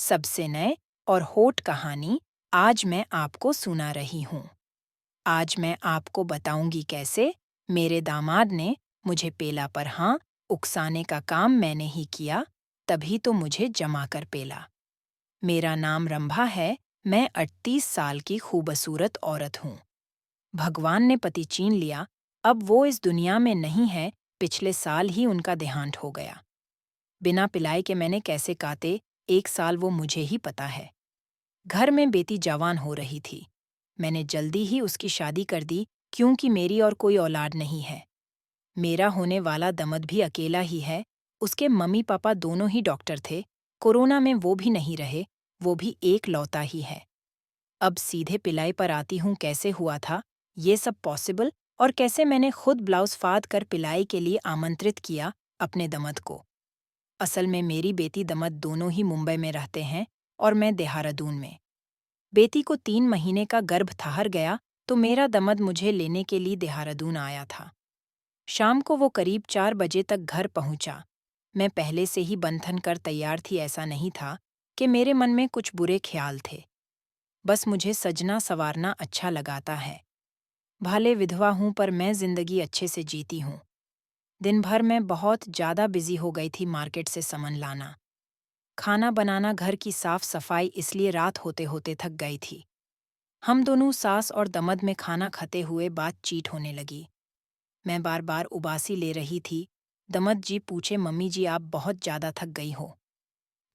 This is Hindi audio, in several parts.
सबसे नए और होट कहानी आज मैं आपको सुना रही हूँ। आज मैं आपको बताऊंगी कैसे मेरे दामाद ने मुझे पेला पर हाँ उकसाने का काम मैंने ही किया, तभी तो मुझे जमा कर पेला। मेरा नाम रंभा है, मैं 38 साल की खूबसूरत औरत हूँ। भगवान ने पति चीन लिया, अब वो इस दुनिया में नहीं है, पिछले साल ही उनका देहांत हो गया। बिना पिलाए के मैंने कैसे काटे 1 साल वो मुझे ही पता है। घर में बेटी जवान हो रही थी। मैंने जल्दी ही उसकी शादी कर दी क्योंकि मेरी और कोई औलाद नहीं है। मेरा होने वाला दमद भी अकेला ही है, उसके मम्मी पापा दोनों ही डॉक्टर थे, कोरोना में वो भी नहीं रहे, वो भी एक लौता ही है। अब सीधे पिलाई पर आती हूँ कैसे हुआ था, ये सब पॉसिबल और कैसे मैंने खुद ब्लाउज फाद कर पिलाई के लिए आमंत्रित किया अपने दमद को। असल में मेरी बेटी दमद दोनों ही मुंबई में रहते हैं और मैं देहरादून में। बेटी को 3 महीने का गर्भ ठहर गया तो मेरा दमद मुझे लेने के लिए देहरादून आया था। शाम को वो करीब 4 बजे तक घर पहुंचा। मैं पहले से ही बंधन कर तैयार थी, ऐसा नहीं था कि मेरे मन में कुछ बुरे ख्याल थे। बस मुझे सजना संवारना अच्छा लगाता है। भले विधवा हूं पर मैं जिंदगी अच्छे से जीती हूँ। दिन भर मैं बहुत ज़्यादा बिजी हो गई थी मार्केट से सामान लाना, खाना बनाना, घर की साफ सफाई, इसलिए रात होते होते थक गई थी। हम दोनों सास और दमद में खाना खाते हुए बातचीत होने लगी। मैं बार बार उबासी ले रही थी। दमद जी पूछे, मम्मी जी आप बहुत ज़्यादा थक गई हो,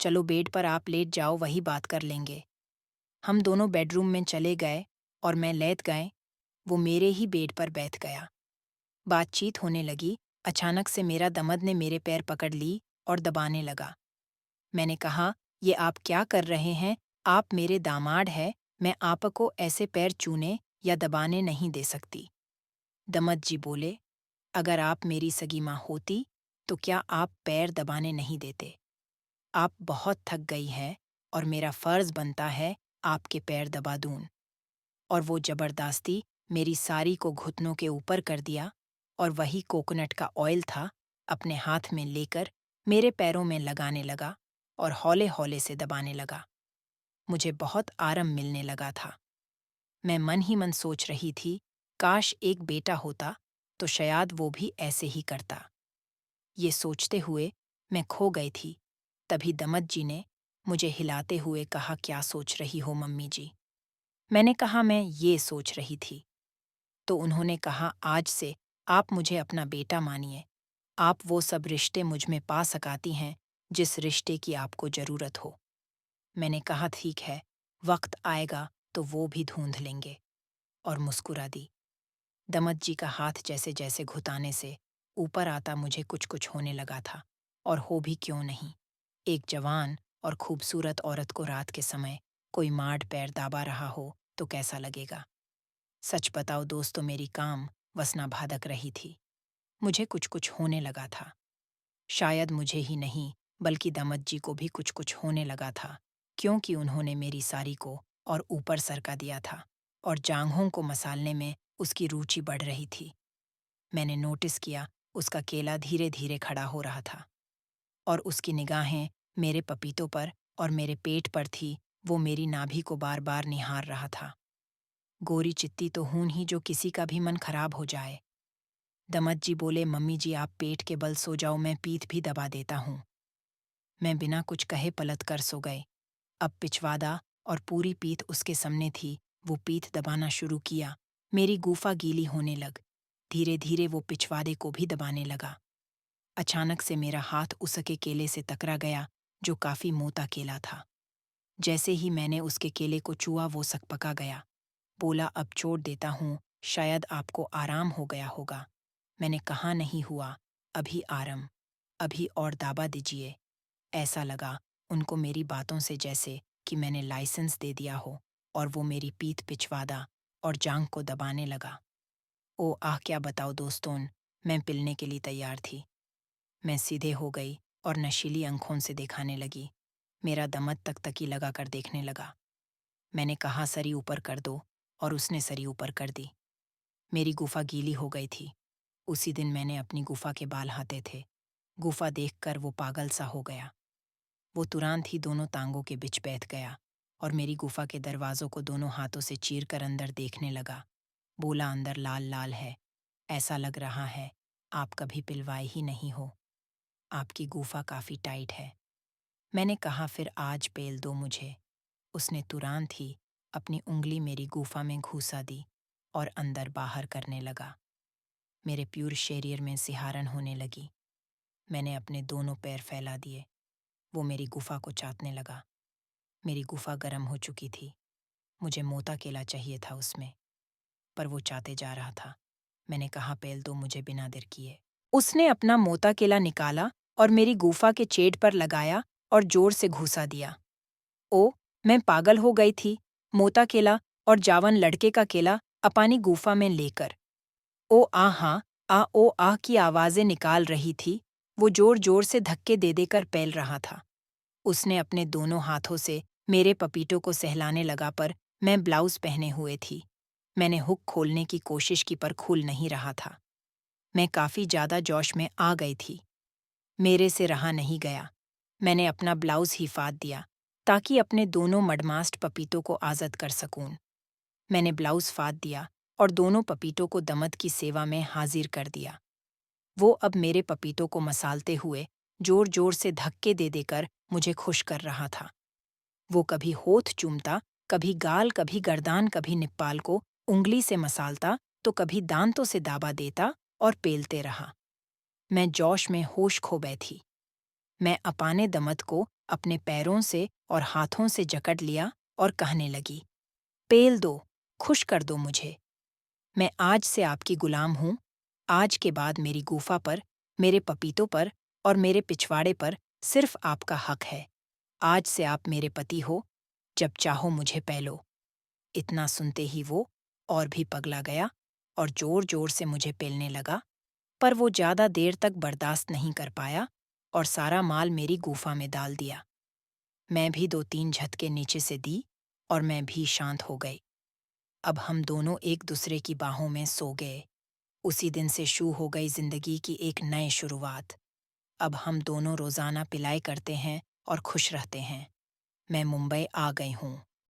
चलो बेड पर आप लेट जाओ, वही बात कर लेंगे। हम दोनों बेडरूम में चले गए और मैं लेट गए, वो मेरे ही बेड पर बैठ गया। बातचीत होने लगी। अचानक से मेरा दमद ने मेरे पैर पकड़ ली और दबाने लगा। मैंने कहा, ये आप क्या कर रहे हैं, आप मेरे दामाद हैं, मैं आपको ऐसे पैर छूने या दबाने नहीं दे सकती। दमद जी बोले, अगर आप मेरी सगी माँ होती तो क्या आप पैर दबाने नहीं देते। आप बहुत थक गई है और मेरा फर्ज बनता है आपके पैर दबा दूं। और वो जबरदस्ती मेरी साड़ी को घुटनों के ऊपर कर दिया और वही कोकोनट का ऑयल था, अपने हाथ में लेकर मेरे पैरों में लगाने लगा और हौले हौले से दबाने लगा। मुझे बहुत आराम मिलने लगा था। मैं मन ही मन सोच रही थी, काश एक बेटा होता तो शायद वो भी ऐसे ही करता। ये सोचते हुए मैं खो गई थी। तभी दमद जी ने मुझे हिलाते हुए कहा, क्या सोच रही हो मम्मी जी। मैंने कहा, मैं ये सोच रही थी। तो उन्होंने कहा, आज से आप मुझे अपना बेटा मानिए। आप वो सब रिश्ते मुझ में पा सकाती हैं जिस रिश्ते की आपको जरूरत हो। मैंने कहा, ठीक है, वक्त आएगा तो वो भी ढूंढ लेंगे, और मुस्कुरा दी। दमद जी का हाथ जैसे जैसे घुटाने से ऊपर आता मुझे कुछ कुछ होने लगा था, और हो भी क्यों नहीं। एक जवान और खूबसूरत औरत को रात के समय कोई माड़ पैर दाबा रहा हो तो कैसा लगेगा। सच बताओ दोस्तों, मेरी काम वसना भादक रही थी। मुझे कुछ कुछ होने लगा था। शायद मुझे ही नहीं बल्कि दमद जी को भी कुछ कुछ होने लगा था, क्योंकि उन्होंने मेरी साड़ी को और ऊपर सरका दिया था और जांघों को मसालने में उसकी रुचि बढ़ रही थी। मैंने नोटिस किया, उसका केला धीरे धीरे खड़ा हो रहा था और उसकी निगाहें मेरे पपीतों पर और मेरे पेट पर थी। वो मेरी नाभि को बार बार निहार रहा था। गोरी चित्ती तो हूं ही जो किसी का भी मन खराब हो जाए। दमद जी बोले, मम्मी जी आप पेट के बल सो जाओ, मैं पीठ भी दबा देता हूँ। मैं बिना कुछ कहे पलट कर सो गए। अब पिछवाड़ा और पूरी पीठ उसके सामने थी। वो पीठ दबाना शुरू किया। मेरी गुफा गीली होने लग। धीरे धीरे वो पिछवाड़े को भी दबाने लगा। अचानक से मेरा हाथ उसके केले से टकरा गया, जो काफी मोटा केला था। जैसे ही मैंने उसके केले को छुआ वो सकपका गया। बोला, अब छोड़ देता हूँ, शायद आपको आराम हो गया होगा। मैंने कहा, नहीं हुआ, अभी आराम, अभी और दाबा दीजिए। ऐसा लगा उनको मेरी बातों से जैसे कि मैंने लाइसेंस दे दिया हो, और वो मेरी पीठ पिछवाड़ा और जांघ को दबाने लगा। ओ आह, क्या बताओ दोस्तों, मैं पिलने के लिए तैयार थी। मैं सीधे हो गई और नशीली आंखों से दिखाने लगी। मेरा दमद तकतकी लगा कर देखने लगा। मैंने कहा, सरी ऊपर कर दो, और उसने सरी ऊपर कर दी। मेरी गुफा गीली हो गई थी। उसी दिन मैंने अपनी गुफा के बाल हाथे थे। गुफा देखकर वो पागल सा हो गया। वो तुरंत ही दोनों टांगों के बीच बैठ गया और मेरी गुफा के दरवाजों को दोनों हाथों से चीर कर अंदर देखने लगा। बोला, अंदर लाल लाल है, ऐसा लग रहा है आप कभी पिलवाए ही नहीं हो। आपकी गुफा काफी टाइट है। मैंने कहा, फिर आज पेल दो मुझे। उसने तुरंत ही अपनी उंगली मेरी गुफा में घुसा दी और अंदर बाहर करने लगा। मेरे प्यूर शरीर में सिहारन होने लगी। मैंने अपने दोनों पैर फैला दिए। वो मेरी गुफा को चाटने लगा। मेरी गुफा गर्म हो चुकी थी। मुझे मोटा केला चाहिए था उसमें, पर वो चाटे जा रहा था। मैंने कहा, पेल दो मुझे बिना देर किए। उसने अपना मोटा केला निकाला और मेरी गुफा के चेड पर लगाया और जोर से घुसा दिया। ओ, मैं पागल हो गई थी। मोटा केला और जावन लड़के का केला अपनी गुफा में लेकर ओ आ हाँ, आ ओ आह की आवाजें निकाल रही थी। वो जोर जोर से धक्के दे देकर पैल रहा था। उसने अपने दोनों हाथों से मेरे पपीटों को सहलाने लगा, पर मैं ब्लाउज पहने हुए थी। मैंने हुक खोलने की कोशिश की पर खुल नहीं रहा था। मैं काफी ज्यादा जोश में आ गई थी। मेरे से रहा नहीं गया। मैंने अपना ब्लाउज ही फाड़ दिया ताकि अपने दोनों मडमास्ट पपीतों को आज़ाद कर सकूं। मैंने ब्लाउज फाड़ दिया और दोनों पपीतों को दमद की सेवा में हाजिर कर दिया। वो अब मेरे पपीतों को मसालते हुए जोर जोर से धक्के दे देकर मुझे खुश कर रहा था। वो कभी होठ चूमता, कभी गाल, कभी गर्दान, कभी निप्पाल को उंगली से मसालता तो कभी दांतों से दाबा देता और पेलते रहा। मैं जोश में होश खो बैठी। मैं अपाने दमद को अपने पैरों से और हाथों से जकड़ लिया और कहने लगी, पेल दो, खुश कर दो मुझे। मैं आज से आपकी गुलाम हूँ। आज के बाद मेरी गुफा पर, मेरे पपीतों पर और मेरे पिछवाड़े पर सिर्फ आपका हक है। आज से आप मेरे पति हो। जब चाहो मुझे पैलो। इतना सुनते ही वो और भी पगला गया और जोर जोर से मुझे पेलने लगा, पर वो ज्यादा देर तक बर्दाश्त नहीं कर पाया और सारा माल मेरी गुफा में डाल दिया। मैं भी 2-3 झटके नीचे से दी और मैं भी शांत हो गई। अब हम दोनों एक दूसरे की बाहों में सो गए। उसी दिन से शुरू हो गई जिंदगी की एक नई शुरुआत। अब हम दोनों रोजाना पिलाई करते हैं और खुश रहते हैं। मैं मुंबई आ गई हूँ।